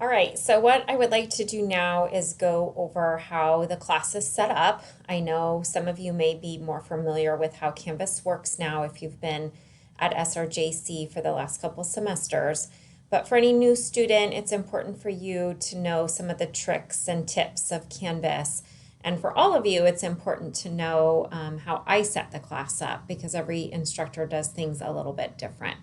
All right, so what I would like to do now is go over how the class is set up. I know some of you may be more familiar with how Canvas works now if you've been at SRJC for the last couple semesters. But for any new student, it's important for you to know some of the tricks and tips of Canvas. And for all of you, it's important to know how I set the class up because every instructor does things a little bit different.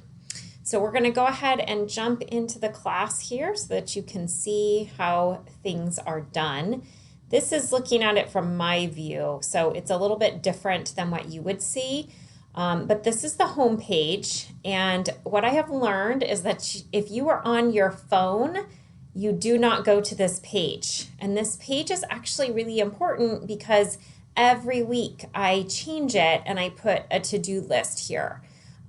So we're going to go ahead and jump into the class here so that you can see how things are done. This is looking at it from my view, so it's a little bit different than what you would see. But this is the home page, and what I have learned is that if you are on your phone, you do not go to this page. And this page is actually really important because every week I change it and I put a to-do list here.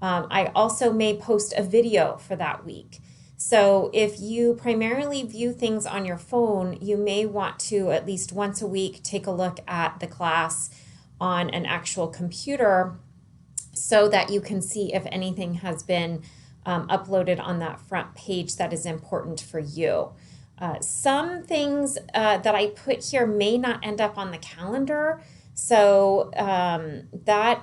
I also may post a video for that week. So if you primarily view things on your phone, you may want to at least once a week take a look at the class on an actual computer so that you can see if anything has been uploaded on that front page that is important for you. Some things that I put here may not end up on the calendar, so that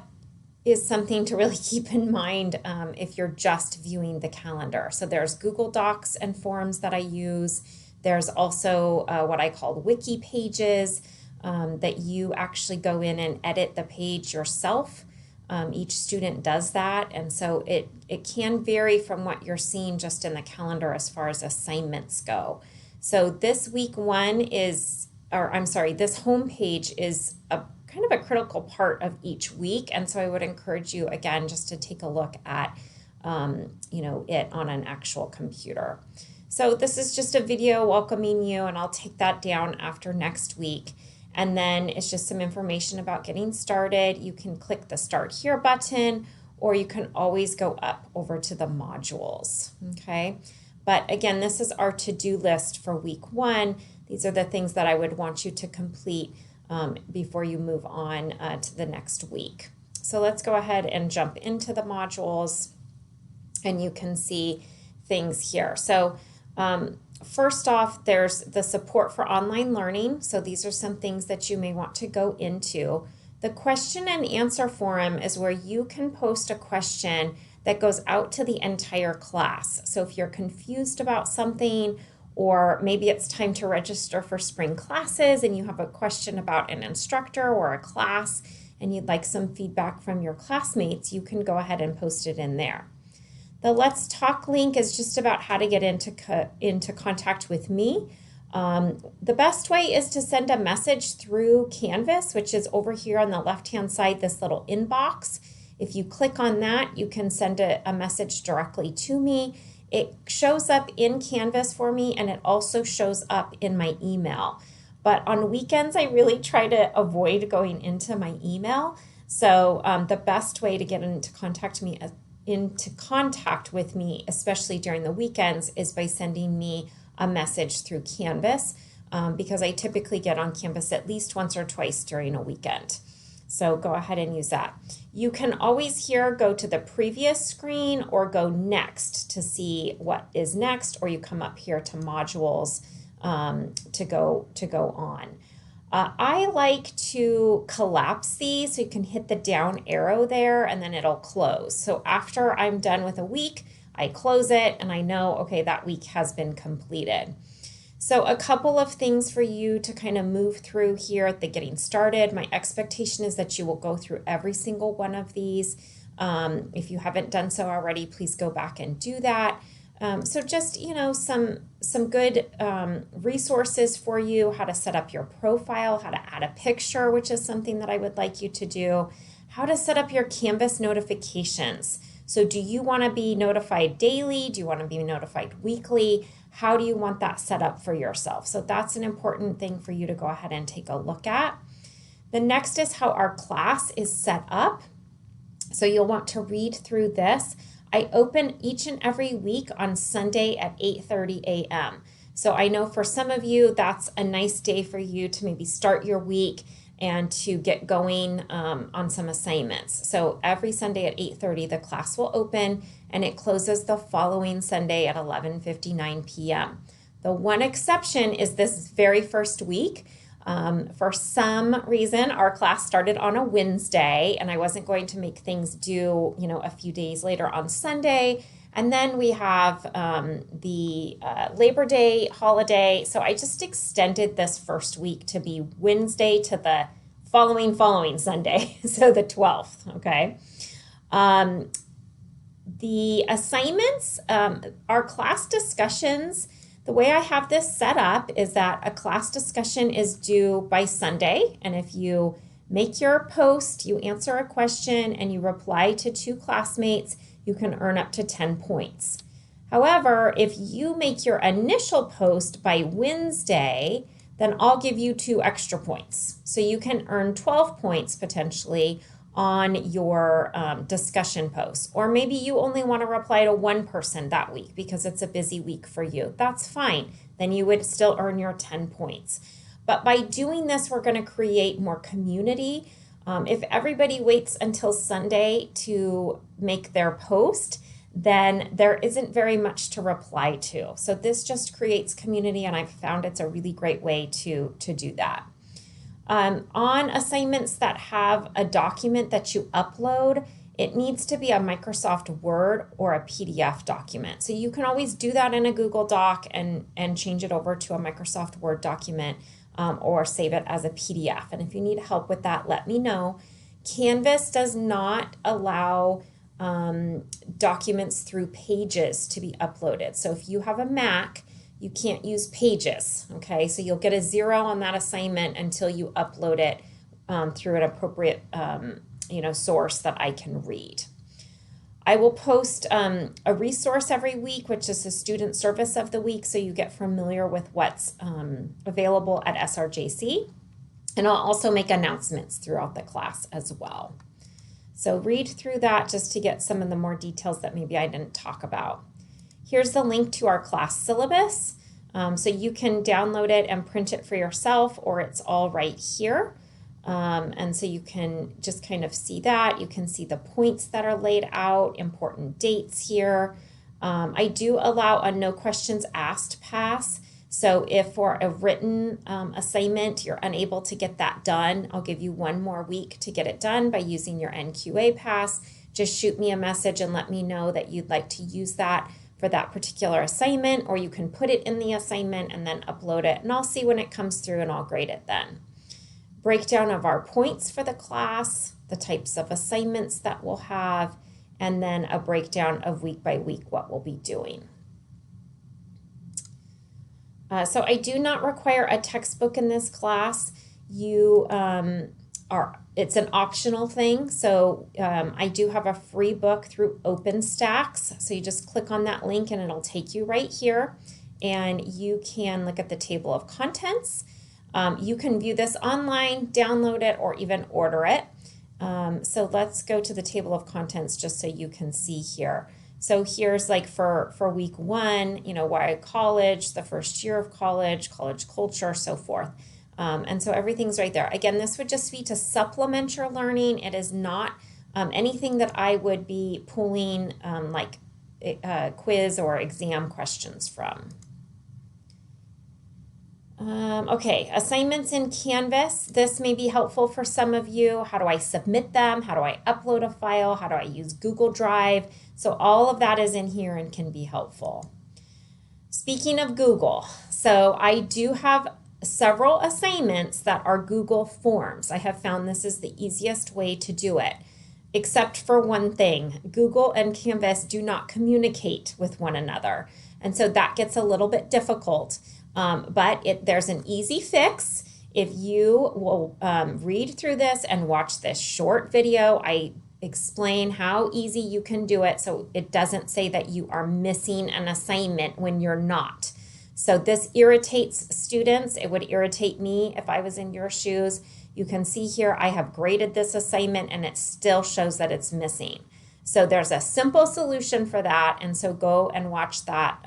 is something to really keep in mind if you're just viewing the calendar. So there's Google Docs and forms that I use. There's also what I call wiki pages that you actually go in and edit the page yourself. Each student does that, and so it can vary from what you're seeing just in the calendar as far as assignments go. So this week one is, or I'm sorry, this home page is a kind of a critical part of each week, and so I would encourage you again just to take a look at it on an actual computer. So this is just a video welcoming you, and I'll take that down after next week. And then it's just some information about getting started. You can click the Start Here button, or you can always go up over to the modules, okay? But again, this is our to-do list for week one. These are the things that I would want you to complete before you move on to the next week. So let's go ahead and jump into the modules, and you can see things here. So first off, there's the support for online learning. So these are some things that you may want to go into. The question and answer forum is where you can post a question that goes out to the entire class. So if you're confused about something, or maybe it's time to register for spring classes and you have a question about an instructor or a class and you'd like some feedback from your classmates, you can go ahead and post it in there. The Let's Talk link is just about how to get into contact with me. The best way is to send a message through Canvas, which is over here on the left-hand side, this little inbox. If you click on that, you can send a message directly to me. It shows up in Canvas for me, and it also shows up in my email. But on weekends, I really try to avoid going into my email. So the best way to get into contact with me, especially during the weekends, is by sending me a message through Canvas, because I typically get on Canvas at least once or twice during a weekend. So go ahead and use that. You can always here go to the previous screen or go next to see what is next, or you come up here to modules to go on. I like to collapse these, so you can hit the down arrow there and then it'll close. So after I'm done with a week, I close it and I know, okay, that week has been completed. So a couple of things for you to kind of move through here at the getting started. My expectation is that you will go through every single one of these. If you haven't done so already, please go back and do that. So just, some good resources for you, how to set up your profile, how to add a picture, which is something that I would like you to do, how to set up your Canvas notifications. So do you want to be notified daily? Do you want to be notified weekly? How do you want that set up for yourself? So that's an important thing for you to go ahead and take a look at. The next is how our class is set up. So you'll want to read through this. I open each and every week on Sunday at 8:30 a.m. So I know for some of you, that's a nice day for you to maybe start your week and to get going on some assignments. So every Sunday at 8:30, the class will open and it closes the following Sunday at 11:59 p.m. The one exception is this very first week. For some reason, our class started on a Wednesday, and I wasn't going to make things due, a few days later on Sunday. And then we have the Labor Day holiday. So I just extended this first week to be Wednesday to the following Sunday, so the 12th, okay? The assignments, our class discussions, the way I have this set up is that a class discussion is due by Sunday, and if you make your post, you answer a question, and you reply to 2 classmates, you can earn up to 10 points. However, if you make your initial post by Wednesday, then I'll give you 2 extra points. So you can earn 12 points potentially on your discussion post. Or maybe you only want to reply to 1 person that week because it's a busy week for you. That's fine. Then you would still earn your 10 points. But by doing this, we're going to create more community. If everybody waits until Sunday to make their post, then there isn't very much to reply to. So this just creates community, and I've found it's a really great way to do that. On assignments that have a document that you upload, it needs to be a Microsoft Word or a PDF document. So you can always do that in a Google Doc and change it over to a Microsoft Word document or save it as a PDF. And if you need help with that, let me know. Canvas does not allow documents through Pages to be uploaded. So if you have a Mac, you can't use Pages, okay? So you'll get a 0 on that assignment until you upload it through an appropriate, source that I can read. I will post a resource every week, which is the student service of the week, so you get familiar with what's available at SRJC. And I'll also make announcements throughout the class as well. So read through that just to get some of the more details that maybe I didn't talk about. Here's the link to our class syllabus. So you can download it and print it for yourself, or it's all right here. And so you can just kind of see that. You can see the points that are laid out, important dates here. I do allow a no questions asked pass. So if for a written assignment, you're unable to get that done, I'll give you 1 more week to get it done by using your NQA pass. Just shoot me a message and let me know that you'd like to use that for that particular assignment, or you can put it in the assignment and then upload it, and I'll see when it comes through and I'll grade it then. Breakdown of our points for the class, the types of assignments that we'll have, and then a breakdown of week by week what we'll be doing. So I do not require a textbook in this class. It's an optional thing. So I do have a free book through OpenStax. So you just click on that link and it'll take you right here, and you can look at the table of contents. You can view this online, download it, or even order it. So let's go to the table of contents just so you can see here. So here's like for week 1, why college, the first year of college culture, so forth. And so everything's right there. Again, this would just be to supplement your learning. It is not anything that I would be pulling like quiz or exam questions from. Okay, assignments in Canvas. This may be helpful for some of you. How do I submit them? How do I upload a file? How do I use Google Drive? So all of that is in here and can be helpful. Speaking of Google, so I do have several assignments that are Google Forms. I have found this is the easiest way to do it, except for one thing. Google and Canvas do not communicate with one another. And so that gets a little bit difficult. But there's an easy fix. If you will read through this and watch this short video, I explain how easy you can do it so it doesn't say that you are missing an assignment when you're not. So this irritates students. It would irritate me if I was in your shoes. You can see here I have graded this assignment and it still shows that it's missing. So there's a simple solution for that, and so go and watch that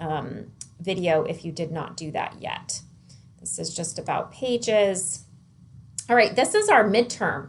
video if you did not do that yet. This is just about pages. All right, this is our midterm.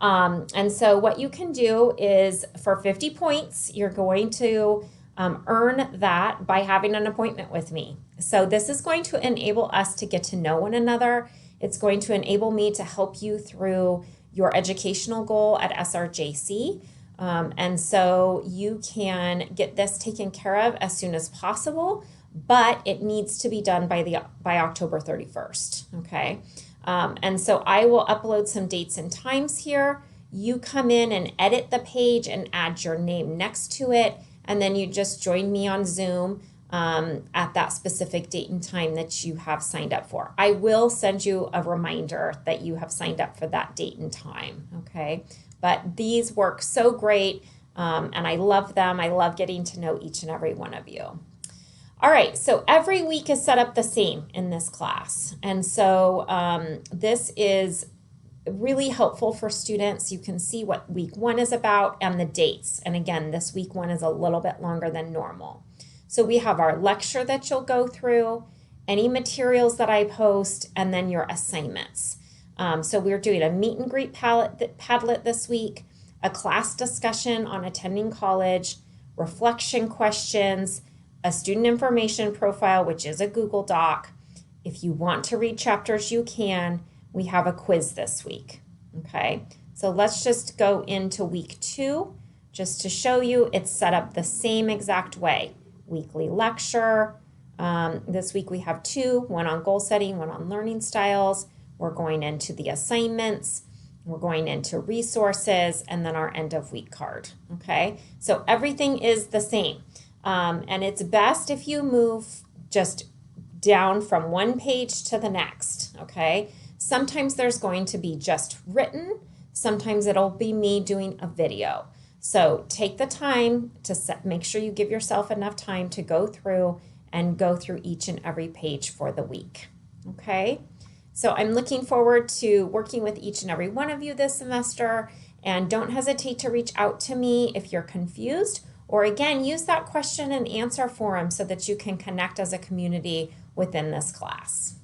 And so what you can do is for 50 points, you're going to earn that by having an appointment with me. So this is going to enable us to get to know one another. It's going to enable me to help you through your educational goal at SRJC. And so you can get this taken care of as soon as possible, but it needs to be done by October 31st, okay? And so I will upload some dates and times here. You come in and edit the page and add your name next to it, and then you just join me on Zoom at that specific date and time that you have signed up for. I will send you a reminder that you have signed up for that date and time, okay? But these work so great, and I love them. I love getting to know each and every one of you. All right, so every week is set up the same in this class. And so this is really helpful for students. You can see what week 1 is about and the dates. And again, this week 1 is a little bit longer than normal. So we have our lecture that you'll go through, any materials that I post, and then your assignments. So we're doing a meet and greet Padlet this week, a class discussion on attending college, reflection questions, a student information profile, which is a Google Doc. If you want to read chapters, you can. We have a quiz this week, okay? So let's just go into week 2 just to show you it's set up the same exact way. Weekly lecture. This week we have 2, one on goal setting, one on learning styles. We're going into the assignments. We're going into resources, and then our end of week card, okay? So everything is the same. And it's best if you move just down from one page to the next, okay? Sometimes there's going to be just written. Sometimes it'll be me doing a video. So take the time to make sure you give yourself enough time to go through each and every page for the week, okay? So I'm looking forward to working with each and every one of you this semester, and don't hesitate to reach out to me if you're confused, or again, use that question and answer forum so that you can connect as a community within this class.